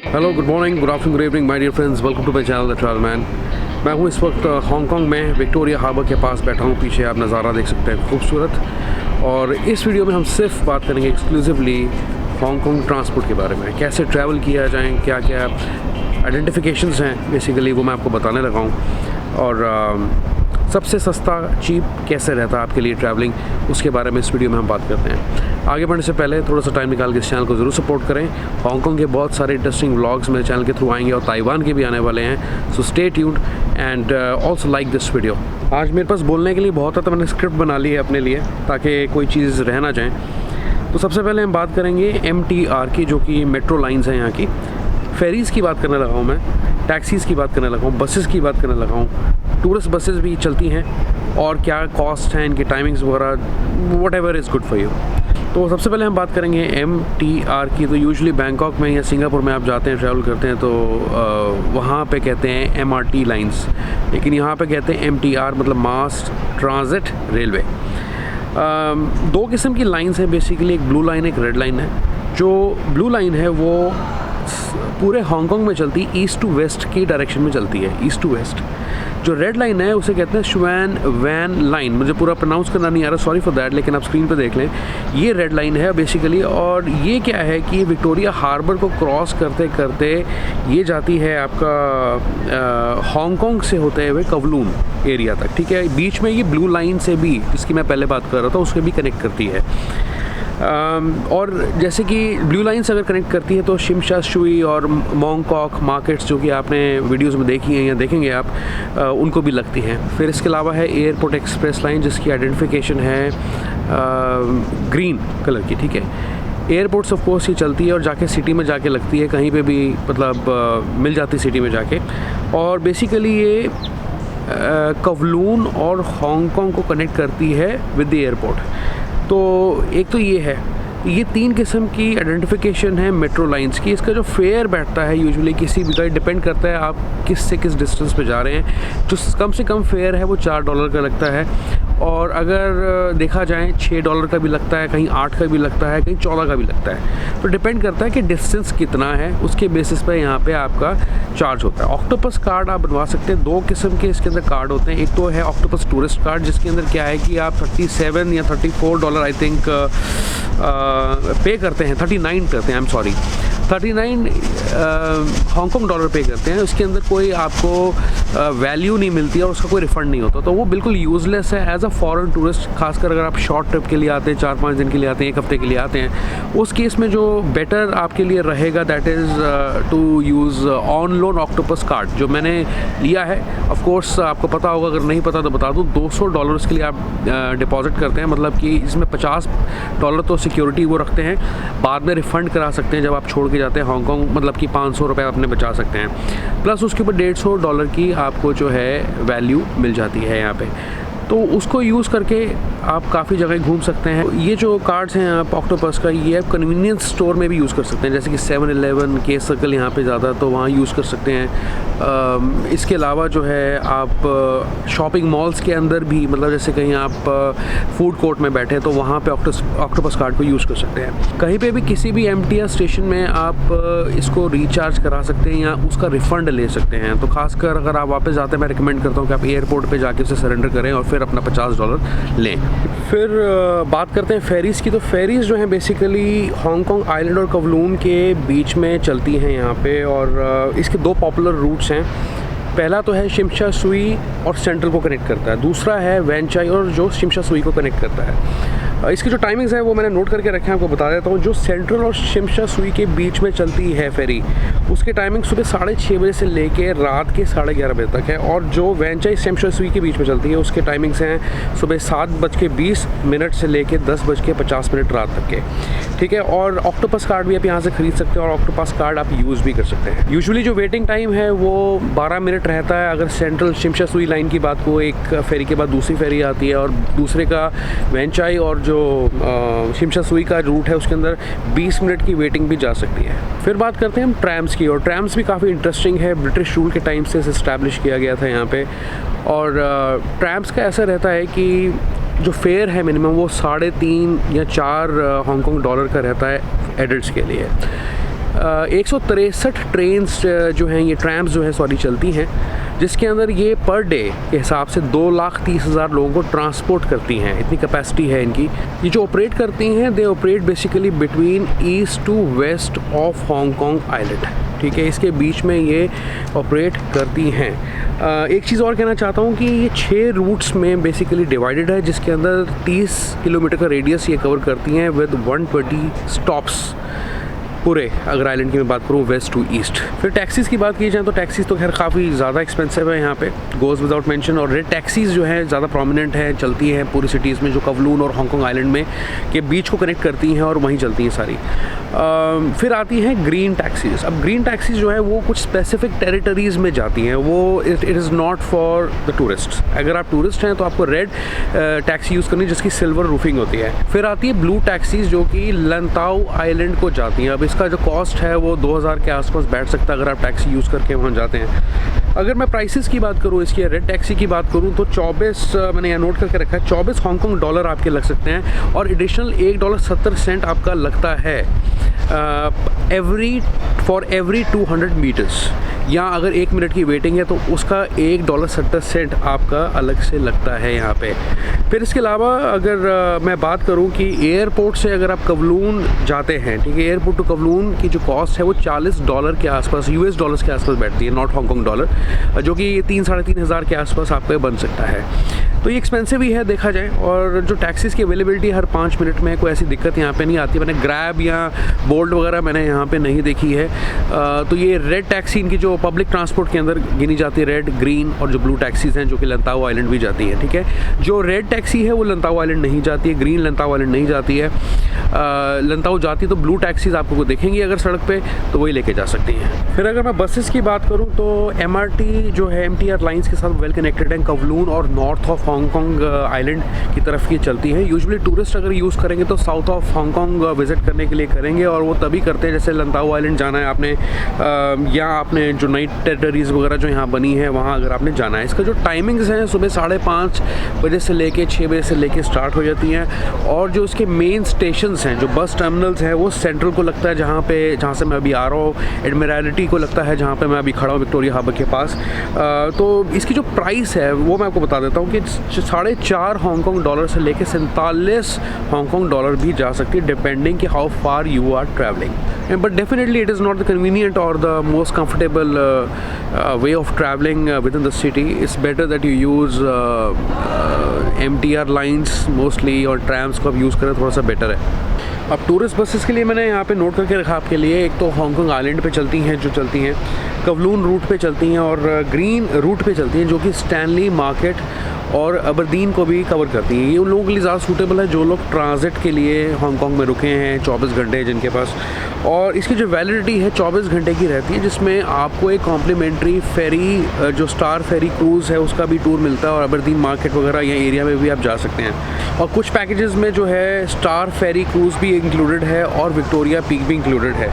Hello, good morning, good afternoon, good evening my dear friends, welcome to my channel the travel man. मैं हूँ इस वक्त Hong Kong में Victoria harbour के पास बैठा हूँ। पीछे आप नज़ारा देख सकते हैं खूबसूरत। और इस वीडियो में हम सिर्फ बात करेंगे एक्सक्लूसिवली हांगकांग ट्रांसपोर्ट के बारे में, कैसे ट्रैवल किया जाए, क्या क्या आइडेंटिफिकेशंस हैं बेसिकली वो मैं आपको बताने लगा हूँ। और सबसे सस्ता चीप कैसे रहता है आपके लिए ट्रैवलिंग, उसके बारे में इस वीडियो में हम बात करते हैं। आगे बढ़ने से पहले थोड़ा सा टाइम निकाल के इस चैनल को ज़रूर सपोर्ट करें। हांगकांग के बहुत सारे इंटरेस्टिंग व्लॉग्स मेरे चैनल के थ्रू आएंगे और ताइवान के भी आने वाले हैं, so stay tuned and also like this video. आज मेरे पास बोलने के लिए बहुत है, तो मैंने स्क्रिप्ट बना ली है अपने लिए ताकि कोई चीज़ रह ना जाए। तो सबसे पहले हम बात करेंगे MTR की, जो कि मेट्रो लाइन्स हैं यहाँ की। फेरीज़ की बात करने लगा हूँ मैं, टैक्सीज़ की बात करने लगा हूँ, बसेस की बात करने लगा हूँ, टूरिस्ट बसेस भी चलती हैं और क्या कॉस्ट हैं, इनकी टाइमिंग्स वगैरह, what ever is good for you. तो सबसे पहले हम बात करेंगे MTR की। तो यूजुअली बैंकॉक में या सिंगापुर में आप जाते हैं, ट्रैवल करते हैं, तो वहाँ पे कहते हैं MRT लाइन्स, लेकिन यहाँ पे कहते हैं MTR, मतलब मास ट्रांजिट रेलवे। दो किस्म की लाइन्स हैं बेसिकली, एक ब्लू लाइन, एक रेड लाइन है। जो ब्लू लाइन है वो पूरे हांगकांग में चलती, ईस्ट टू वेस्ट की डायरेक्शन में चलती है, ईस्ट टू वेस्ट। जो रेड लाइन है उसे कहते हैं शुआन वैन लाइन, मुझे पूरा प्रोनाउंस करना नहीं आ रहा, सॉरी फॉर दैट, लेकिन आप स्क्रीन पे देख लें। ये रेड लाइन है बेसिकली, और ये क्या है कि विक्टोरिया हार्बर को क्रॉस करते करते ये जाती है आपका हांगकांग से होते हुए कवलून एरिया तक, ठीक है। बीच में ये ब्लू लाइन से भी, जिसकी मैं पहले बात कर रहा था, उससे भी कनेक्ट करती है। और जैसे कि ब्लू लाइन से अगर कनेक्ट करती है तो शिमशा शुई और मॉन्गकॉक मार्केट्स, जो कि आपने वीडियोस में देखी हैं या देखेंगे आप, उनको भी लगती हैं। फिर इसके अलावा है एयरपोर्ट एक्सप्रेस लाइन, जिसकी आइडेंटिफिकेशन है ग्रीन कलर की, ठीक है। एयरपोर्ट्स ऑफ कोर्स ये चलती है और जाके सिटी में जाके लगती है, कहीं पे भी मतलब मिल जाती सिटी में जाके। और बेसिकली ये कवलून और हांगकांग को कनेक्ट करती है विद द एयरपोर्ट। तो एक तो ये है, ये तीन किस्म की आइडेंटिफिकेशन है मेट्रो लाइंस की। इसका जो फेयर बैठता है यूजुअली किसी भी का, डिपेंड करता है आप किस से किस डिस्टेंस पे जा रहे हैं। जो कम से कम फेयर है वो $4 का लगता है, और अगर देखा जाए $6 का भी लगता है, कहीं 8 का भी लगता है, कहीं 14 का भी लगता है। तो डिपेंड करता है कि डिस्टेंस कितना है, उसके बेसिस पे यहाँ पे आपका चार्ज होता है। ऑक्टोपस कार्ड आप बनवा सकते हैं, दो किस्म के इसके अंदर कार्ड होते हैं। एक तो है ऑक्टोपस टूरिस्ट कार्ड, जिसके अंदर क्या है कि आप 37 या $34 आई थिंक पे करते हैं, 39 करते हैं, I am sorry, 39 Hong Kong dollar पे करते हैं। उसके अंदर कोई आपको वैल्यू नहीं मिलती है और उसका कोई रिफ़ंड नहीं होता, तो वो बिल्कुल यूज़लेस है एज अ फॉरेन टूरिस्ट। खासकर अगर आप शॉर्ट ट्रिप के लिए आते हैं, 4-5 दिन के लिए आते हैं, 1 हफ्ते के लिए आते हैं, उस केस में जो बेटर आपके लिए रहेगा that is to use on loan Octopus card, जो मैंने लिया है। ऑफ कोर्स आपको पता होगा, अगर नहीं पता तो बता दूँ, $200 के लिए आप डिपॉजिट करते हैं, मतलब कि इसमें $50 तो सिक्योरिटी वो रखते हैं, बाद में रिफ़ंड करा सकते हैं जब आप छोड़ के जाते हैं हांगकांग, मतलब कि $500 अपने बचा सकते हैं। प्लस उसके ऊपर $150 की आपको जो है वैल्यू मिल जाती है यहाँ पे, तो उसको यूज़ करके आप काफ़ी जगह घूम सकते हैं। ये जो कार्ड्स हैं आप ऑक्टोपस का, ये आप कन्वीनियंस स्टोर में भी यूज़ कर सकते हैं, जैसे कि 7-Eleven के सर्कल यहाँ पे ज़्यादा, तो वहाँ यूज़ कर सकते हैं। इसके अलावा जो है आप शॉपिंग मॉल्स के अंदर भी, मतलब जैसे कहीं आप फूड कोर्ट में बैठे हैं तो वहाँ पे ऑक्टोपस कार्ड को यूज़ कर सकते हैं। कहीं पे भी किसी भी MTR स्टेशन में आप इसको रिचार्ज करा सकते हैं या उसका रिफ़ंड ले सकते हैं। तो खासकर अगर आप वापस जाते हैं, मैं रिकमेंड करता हूँ कि आप एयरपोर्ट पे जाके उसे सरेंडर करें और फिर अपना $50 लें। फिर बात करते हैं फेरीज़ की। तो फेरीज़ जो हैं बेसिकली हांगकांग आइलैंड और कवलून के बीच में चलती हैं यहाँ पे, और इसके दो पॉपुलर रूट्स हैं। पहला तो है शिमशा शुई और सेंट्रल को कनेक्ट करता है, दूसरा है वैन चाई और जो शिमशा शुई को कनेक्ट करता है। इसकी जो टाइमिंग्स है वो मैंने नोट करके रखे हैं, आपको बता देता हूँ। जो सेंट्रल और शिमशा शुई के बीच में चलती है फेरी, उसकी टाइमिंग सुबह 6:30 बजे से लेके रात के 11:30 बजे तक है। और जो वैन चाई शिमशा शुई के बीच में चलती है, उसके टाइमिंग्स हैं सुबह 7:20 से लेके 10:50 रात तक के, ठीक है। और ऑक्टोपस कार्ड भी आप यहाँ से खरीद सकते हैं और ऑक्टोपस कार्ड आप यूज़ भी कर सकते हैं। यूजुअली जो वेटिंग टाइम है वो 12 मिनट रहता है। अगर सेंट्रल शिमशा शुई लाइन की बात को, एक फेरी के बाद दूसरी फेरी आती है, और दूसरे का वैन चाई और जो शिमशा शुई का रूट है उसके अंदर 20 मिनट की वेटिंग भी जा सकती है। फिर बात करते हैं हम ट्रैम्स की, और ट्रैम्स भी काफ़ी इंटरेस्टिंग है। ब्रिटिश रूल के टाइम से इस्टेब्लिश किया गया था यहाँ पे। और ट्रैम्स का ऐसा रहता है कि जो फेयर है मिनिमम वो 3.5 या 4 हांगकांग डॉलर का रहता है एडल्ट्स के लिए। 163 ट्रेन्स जो हैं, ये ट्रैम्स जो हैं सॉरी चलती हैं, जिसके अंदर ये पर डे के हिसाब से 2,30,000 लोगों को ट्रांसपोर्ट करती हैं। इतनी कैपेसिटी है इनकी। ये जो ऑपरेट करती हैं, they operate basically between east to west of Hong Kong island, ठीक है, इसके बीच में ये ऑपरेट करती हैं। एक चीज़ और कहना चाहता हूँ कि ये 6 रूट्स में बेसिकली डिवाइडेड है, जिसके अंदर 30 किलोमीटर का रेडियस ये कवर करती हैं विद 120 स्टॉप्स पूरे, अगर आइलैंड की मैं बात करूँ वेस्ट टू ईस्ट। फिर टैक्सीज़ की बात की जाए तो टैक्सीज़ तो खैर काफ़ी ज़्यादा एक्सपेंसिव है यहाँ पे, गोज़ विदाउट मेंशन। और रेड टैक्सीज़ जो है ज़्यादा प्रोमिनेंट है, चलती हैं पूरी सिटीज़ में, जो कवलून और हांगकांग आइलैंड में के बीच को कनेक्ट करती हैं और वहीं चलती हैं सारी। फिर आती हैं ग्रीन टैक्सीज़। अब ग्रीन टैक्सीज़ जो है वो कुछ स्पेसिफिक टेरिटरीज़ में जाती हैं, वो it is not for the tourist. अगर आप टूरिस्ट हैं तो आपको रेड टैक्सी यूज़ करनी, जिसकी सिल्वर रूफिंग होती है। फिर आती है ब्लू टैक्सीज़, जो कि लंताओ आइलैंड को जाती हैं। अब इसका जो कॉस्ट है वो 2,000 के आसपास बैठ सकता है अगर आप टैक्सी यूज़ करके वहाँ जाते हैं। अगर मैं प्राइसेस की बात करूँ, इसकी रेड टैक्सी की बात करूँ तो 24, मैंने यहाँ नोट करके रखा है, 24 हांगकांग डॉलर आपके लग सकते हैं, और एडिशनल $1.70 आपका लगता है फॉर एवरी 200 मीटर्स। या अगर 1 मिनट की वेटिंग है तो उसका $1.70 आपका अलग से लगता है यहाँ पे। फिर इसके अलावा अगर मैं बात करूँ कि एयरपोर्ट से अगर आप कवलून जाते हैं, ठीक है, एयरपोर्ट टू कवलून की जो कॉस्ट है वो $40 के आसपास, US डॉलर्स के आसपास बैठती है, नॉट हांगकांग डॉलर, जो कि 3-3.5 हज़ार के आसपास आपका बन सकता है। तो ये एक्सपेंसिव ही है देखा जाए। और जो टैक्सीज़ की अवेलेबिलिटी हर 5 मिनट में, कोई ऐसी दिक्कत यहाँ पे नहीं आती। मैंने ग्रैब या बोल्ट वगैरह मैंने यहाँ पे नहीं देखी है। तो ये रेड टैक्सी इनकी जो पब्लिक ट्रांसपोर्ट के अंदर गिनी जाती है, रेड, ग्रीन और जो ब्लू टैक्सीज़ हैं जो कि लंताओ आइलैंड भी जाती है, ठीक है। जो रेड टैक्सी है वो लंताओ आइलैंड नहीं जाती है, ग्रीन लंताओ आइलैंड नहीं जाती है। लंताओ जाती तो ब्लू टैक्सीज़ आपको देखेंगी अगर सड़क पे, तो वही लेके जा सकती हैं। फिर अगर मैं बसेस की बात करूँ तो MRT जो है MTR लाइन्स के साथ वेल कनेक्टेड है। कवलून और नॉर्थ ऑफ हांगकांग आइलैंड की तरफ की चलती है। यूजुअली टूरिस्ट अगर यूज़ करेंगे तो साउथ ऑफ हांगकांग विजिट करने के लिए करेंगे, और वो तभी करते हैं जैसे लंताओ आइलैंड जाना है आपने, या आपने जो नई टेरिटरीज़ वगैरह जो यहाँ बनी है वहाँ अगर आपने जाना है। इसका जो टाइमिंग्स हैं सुबह 5:30 बजे से लेके 6 बजे से लेके स्टार्ट हो जाती हैं। और जो इसके मेन स्टेशंस हैं, जो बस टर्मिनल्स हैं, वो सेंट्रल को लगता है जहाँ से मैं अभी आ रहा हूँ, एडमिरल्टी को लगता है जहाँ पे मैं अभी खड़ा हूँ विक्टोरिया हार्बर के पास। तो इसकी जो प्राइस है वो मैं आपको बता देता हूँ कि 4.5 हांगकांग डॉलर से लेके 47 हांगकांग डॉलर भी जा सकती है, डिपेंडिंग कि how far you are traveling. But definitely it is not the convenient और the most comfortable way of traveling within the city. It's better that you use MTR lines mostly, और ट्रैम्स को आप use करें थोड़ा सा better है। अब tourist buses के लिए मैंने यहाँ पे नोट करके रखा आपके लिए, एक तो हांगकांग आइलैंड पे चलती हैं जो चलती हैं, कवलून रूट पे चलती हैं, और ग्रीन रूट पे चलती हैं जो कि स्टैनली मार्केट और अबरदीन को भी कवर करती हैं। ये उन लोगों के लिए ज़्यादा सूटेबल है जो लोग ट्रांजिट के लिए हांगकांग में रुके हैं, 24 घंटे जिनके पास। और इसकी जो वैलिडिटी है 24 घंटे की रहती है, जिसमें आपको एक कॉम्प्लीमेंट्री फेरी, जो स्टार फेरी क्रूज़ है उसका भी टूर मिलता है, और अबरदीन मार्केट वगैरह या एरिया में भी आप जा सकते हैं। और कुछ पैकेजेस में जो है स्टार फेरी क्रूज़ भी इंक्लूडेड है और विक्टोरिया पीक भी इंक्लूडेड है।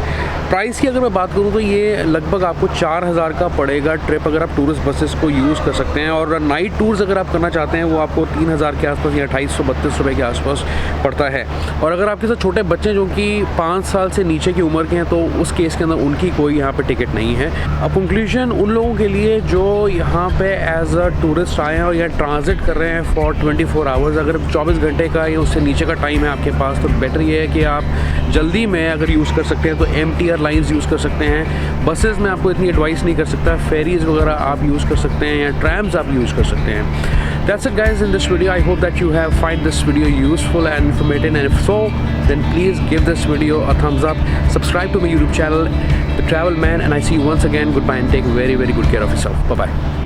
प्राइस की अगर मैं बात करूँ तो ये लगभग आपको 4,000 का पड़ेगा ट्रिप, अगर आप टूरिस्ट बसेस को यूज़ कर सकते हैं। और नाइट टूर्स अगर आप करना चाहते हैं वो आपको 3,000 के आसपास या 2832 रुपये के आसपास पड़ता है। और अगर आपके साथ छोटे बच्चे जो कि 5 साल से नीचे की उम्र के हैं तो उस केस के अंदर उनकी कोई यहाँ पे टिकट नहीं है। अब कंक्लूजन उन लोगों के लिए जो यहाँ पे एज अ टूरिस्ट आए हैं और यहाँ ट्रांजिट कर रहे हैं फॉर 24 आवर्स, अगर 24 घंटे का या उससे नीचे का टाइम है आपके पास, तो बेटर ये है कि आप जल्दी में अगर यूज़ कर सकते हैं तो MTR लाइन्स यूज़ कर सकते हैं। बसेस में आपको इतनी एडवाइस नहीं कर सकता, फेरीज़ वगैरह आप यूज़ कर सकते हैं या ट्रैम्स आप यूज़ कर सकते हैं। That's it guys in this video. I hope that you have find this video useful and informative, and if so, then please give this video a thumbs up, subscribe to my YouTube channel, The Travel Man, and I see you once again. Goodbye and take very good care of yourself. Bye bye.